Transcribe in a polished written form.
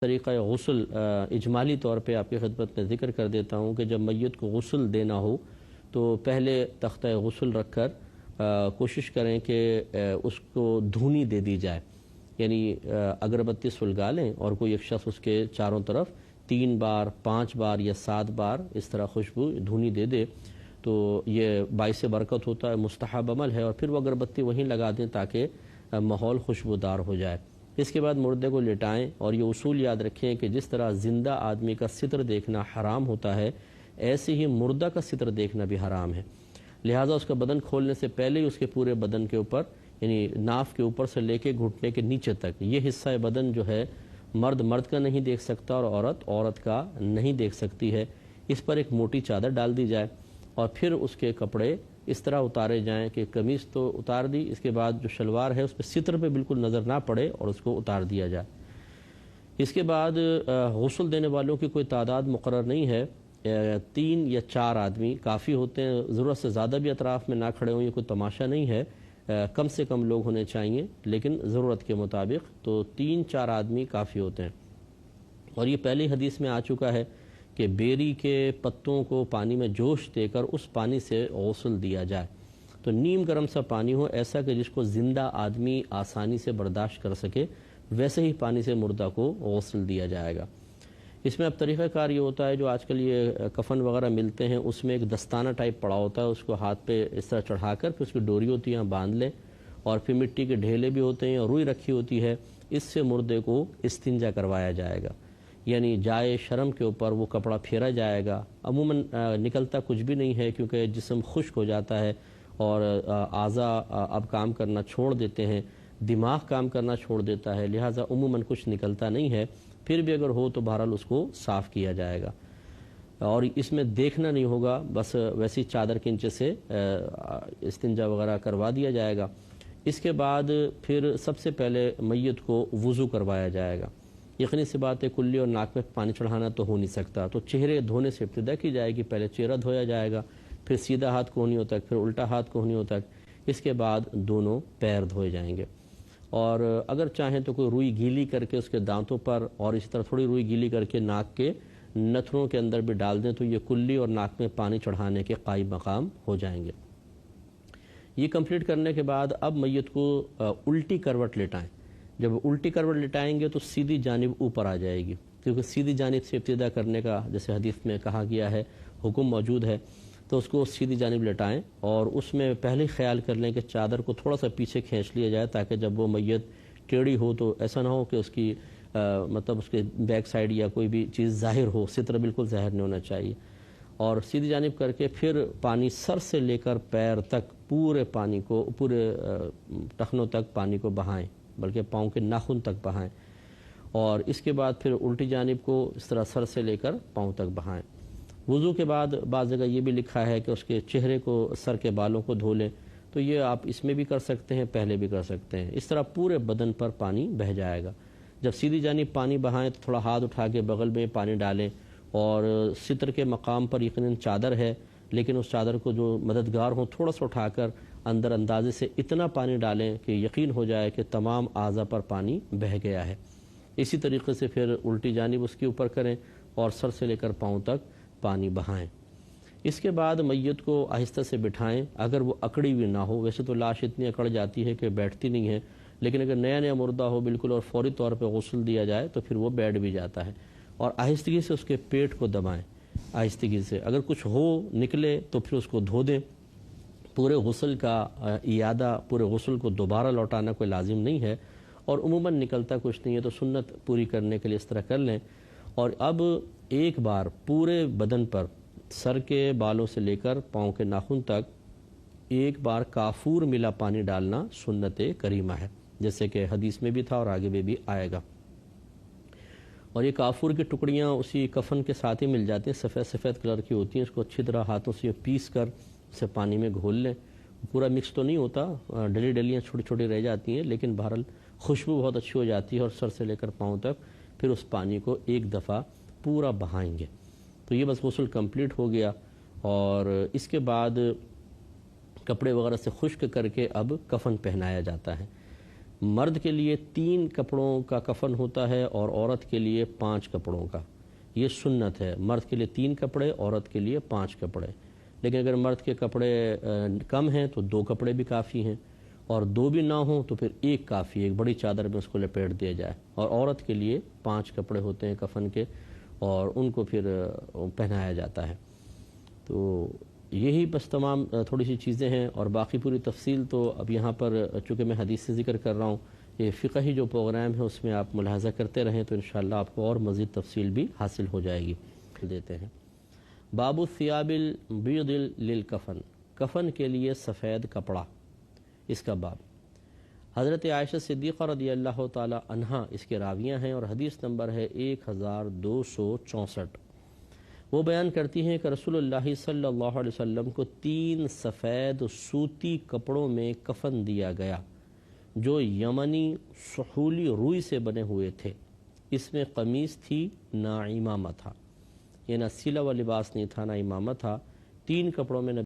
طریقہ غسل اجمالی طور پہ آپ کی خدمت میں ذکر کر دیتا ہوں کہ جب میت کو غسل دینا ہو تو پہلے تختہ غسل رکھ کر کوشش کریں کہ اس کو دھونی دے دی جائے، یعنی اگربتی سلگا لیں اور کوئی ایک شخص اس کے چاروں طرف 3 بار 5 بار یا 7 بار اس طرح خوشبو دھونی دے دے تو یہ باعث برکت ہوتا ہے، مستحب عمل ہے، اور پھر وہ اگربتی وہیں لگا دیں تاکہ ماحول خوشبودار ہو جائے۔ اس کے بعد مردے کو لٹائیں، اور یہ اصول یاد رکھیں کہ جس طرح زندہ آدمی کا ستر دیکھنا حرام ہوتا ہے، ایسے ہی مردہ کا ستر دیکھنا بھی حرام ہے، لہٰذا اس کا بدن کھولنے سے پہلے ہی اس کے پورے بدن کے اوپر، یعنی ناف کے اوپر سے لے کے گھٹنے کے نیچے تک یہ حصہ بدن جو ہے مرد کا نہیں دیکھ سکتا اور عورت کا نہیں دیکھ سکتی ہے، اس پر ایک موٹی چادر ڈال دی جائے، اور پھر اس کے کپڑے اس طرح اتارے جائیں کہ قمیص تو اتار دی، اس کے بعد جو شلوار ہے اس پہ ستر پہ بالکل نظر نہ پڑے اور اس کو اتار دیا جائے۔ اس کے بعد غسل دینے والوں کی کوئی تعداد مقرر نہیں ہے، 3 یا 4 آدمی کافی ہوتے ہیں، ضرورت سے زیادہ بھی اطراف میں نہ کھڑے ہوں، یہ کوئی تماشا نہیں ہے، کم سے کم لوگ ہونے چاہیے لیکن ضرورت کے مطابق، تو 3-4 آدمی کافی ہوتے ہیں۔ اور یہ پہلی حدیث میں آ چکا ہے کہ بیری کے پتوں کو پانی میں جوش دے کر اس پانی سے غسل دیا جائے، تو نیم گرم سا پانی ہو، ایسا کہ جس کو زندہ آدمی آسانی سے برداشت کر سکے، ویسے ہی پانی سے مردہ کو غسل دیا جائے گا۔ اس میں اب طریقہ کار یہ ہوتا ہے، جو آج کل یہ کفن وغیرہ ملتے ہیں اس میں ایک دستانہ ٹائپ پڑا ہوتا ہے، اس کو ہاتھ پہ اس طرح چڑھا کر پھر اس کی ڈوری ہوتی ہے باندھ لیں، اور پھر مٹی کے ڈھیلے بھی ہوتے ہیں اور روئی رکھی ہوتی ہے، اس سے مردے کو استنجا کروایا جائے گا، یعنی جائے شرم کے اوپر وہ کپڑا پھیرا جائے گا۔ عموماً نکلتا کچھ بھی نہیں ہے کیونکہ جسم خشک ہو جاتا ہے اور اعضاء اب کام کرنا چھوڑ دیتے ہیں، دماغ کام کرنا چھوڑ دیتا ہے، لہٰذا عموماً کچھ نکلتا نہیں ہے، پھر بھی اگر ہو تو بہرحال اس کو صاف کیا جائے گا، اور اس میں دیکھنا نہیں ہوگا، بس ویسی چادر کے نیچے سے استنجا وغیرہ کروا دیا جائے گا۔ اس کے بعد پھر سب سے پہلے میت کو وضو کروایا جائے گا۔ یقینی سی بات ہے، کلی اور ناک میں پانی چڑھانا تو ہو نہیں سکتا، تو چہرے دھونے سے ابتدا کی جائے گی، پہلے چہرہ دھویا جائے گا، پھر سیدھا ہاتھ کوہنیوں تک، پھر الٹا ہاتھ کوہنیوں تک، اس کے بعد دونوں پیر دھوئے جائیں گے، اور اگر چاہیں تو کوئی روئی گیلی کر کے اس کے دانتوں پر، اور اسی طرح تھوڑی روئی گیلی کر کے ناک کے نتھنوں کے اندر بھی ڈال دیں تو یہ کلی اور ناک میں پانی چڑھانے کے قائم مقام ہو جائیں گے۔ یہ کمپلیٹ کرنے کے بعد اب میت کو الٹی کروٹ لٹائیں۔ جب الٹی کروٹ لٹائیں گے تو سیدھی جانب اوپر آ جائے گی، کیونکہ سیدھی جانب سے ابتدا کرنے کا جیسے حدیث میں کہا گیا ہے، حکم موجود ہے، تو اس کو سیدھی جانب لٹائیں، اور اس میں پہلے خیال کر لیں کہ چادر کو تھوڑا سا پیچھے کھینچ لیا جائے تاکہ جب وہ میت ٹیڑھی ہو تو ایسا نہ ہو کہ اس کی مطلب اس کے بیک سائڈ یا کوئی بھی چیز ظاہر ہو، ستر بالکل ظاہر نہیں ہونا چاہیے، اور سیدھی جانب کر کے پھر پانی سر سے لے کر پیر تک پورے پانی کو، پورے ٹخنوں تک پانی کو بہائیں، بلکہ پاؤں کے ناخن تک بہائیں، اور اس کے بعد پھر الٹی جانب کو اس طرح سر سے لے کر پاؤں تک بہائیں۔ وضو کے بعد بعض جگہ یہ بھی لکھا ہے کہ اس کے چہرے کو، سر کے بالوں کو دھو لیں، تو یہ آپ اس میں بھی کر سکتے ہیں، پہلے بھی کر سکتے ہیں، اس طرح پورے بدن پر پانی بہہ جائے گا۔ جب سیدھی جانب پانی بہائیں تو تھوڑا ہاتھ اٹھا کے بغل میں پانی ڈالیں، اور ستر کے مقام پر یقیناً چادر ہے، لیکن اس چادر کو جو مددگار ہوں تھوڑا سا اٹھا کر اندر اندازے سے اتنا پانی ڈالیں کہ یقین ہو جائے کہ تمام اعضاء پر پانی بہہ گیا ہے۔ اسی طریقے سے پھر الٹی جانب اس کے اوپر کریں اور سر سے لے کر پاؤں تک پانی بہائیں۔ اس کے بعد میت کو آہستہ سے بٹھائیں، اگر وہ اکڑی ہوئی نہ ہو، ویسے تو لاش اتنی اکڑ جاتی ہے کہ بیٹھتی نہیں ہے، لیکن اگر نیا مردہ ہو بالکل اور فوری طور پہ غسل دیا جائے تو پھر وہ بیٹھ بھی جاتا ہے، اور آہستگی سے اس کے پیٹ کو دبائیں، آہستگی سے، اگر کچھ ہو نکلے تو پھر اس کو دھو دیں۔ پورے غسل کا اعادہ، پورے غسل کو دوبارہ لوٹانا کوئی لازم نہیں ہے، اور عموماً نکلتا کچھ نہیں ہے تو سنت پوری کرنے کے لیے اس طرح کر لیں۔ اور اب ایک بار پورے بدن پر، سر کے بالوں سے لے کر پاؤں کے ناخن تک ایک بار کافور ملا پانی ڈالنا سنت کریمہ ہے، جیسے کہ حدیث میں بھی تھا اور آگے بھی آئے گا۔ اور یہ کافور کی ٹکڑیاں اسی کفن کے ساتھ ہی مل جاتی ہیں، سفید سفید کلر کی ہوتی ہیں، اس کو اچھی طرح ہاتھوں سے پیس کر اسے پانی میں گھول لیں، پورا مکس تو نہیں ہوتا، ڈلی ڈلیاں چھوٹی چھوٹی رہ جاتی ہیں، لیکن بہرحال خوشبو بہت اچھی ہو جاتی ہے، اور سر سے لے کر پاؤں تک پھر اس پانی کو ایک دفعہ پورا بہائیں گے، تو یہ بس غسل کمپلیٹ ہو گیا۔ اور اس کے بعد کپڑے وغیرہ سے خشک کر کے اب کفن پہنایا جاتا ہے۔ مرد کے لیے 3 کپڑوں کا کفن ہوتا ہے اور عورت کے لیے 5 کپڑوں کا. یہ سنت ہے. مرد کے لیے 3 کپڑے، عورت کے لیے 5 کپڑے. لیکن اگر مرد کے کپڑے کم ہیں تو 2 کپڑے بھی کافی ہیں، اور 2 بھی نہ ہوں تو پھر 1 کافی ہے، ایک بڑی چادر میں اس کو لپیٹ دیا جائے. اور عورت کے لیے 5 کپڑے ہوتے ہیں کفن کے، اور ان کو پھر پہنایا جاتا ہے. تو یہی بس تمام تھوڑی سی چیزیں ہیں، اور باقی پوری تفصیل تو اب یہاں پر چونکہ میں حدیث سے ذکر کر رہا ہوں، یہ فقہی جو پروگرام ہے اس میں آپ ملاحظہ کرتے رہیں تو انشاءاللہ آپ کو اور مزید تفصیل بھی حاصل ہو جائے گی. دیتے ہیں باب الثیاب البیض للکفن، کفن کے لیے سفید کپڑا، اس کا باب. حضرت عائشہ صدیقہ رضی اللہ تعالی عنہا اس کے راویہ ہیں، اور حدیث نمبر ہے 1264. وہ بیان کرتی ہیں کہ رسول اللہ صلی اللہ علیہ وسلم کو 3 سفید سوتی کپڑوں میں کفن دیا گیا جو یمنی سحولی روئی سے بنے ہوئے تھے. اس میں قمیص تھی، نہ امامہ تھا، یہ نہ سلا و لباس نہیں تھا، نہ امامہ تھا. 3 کپڑوں میں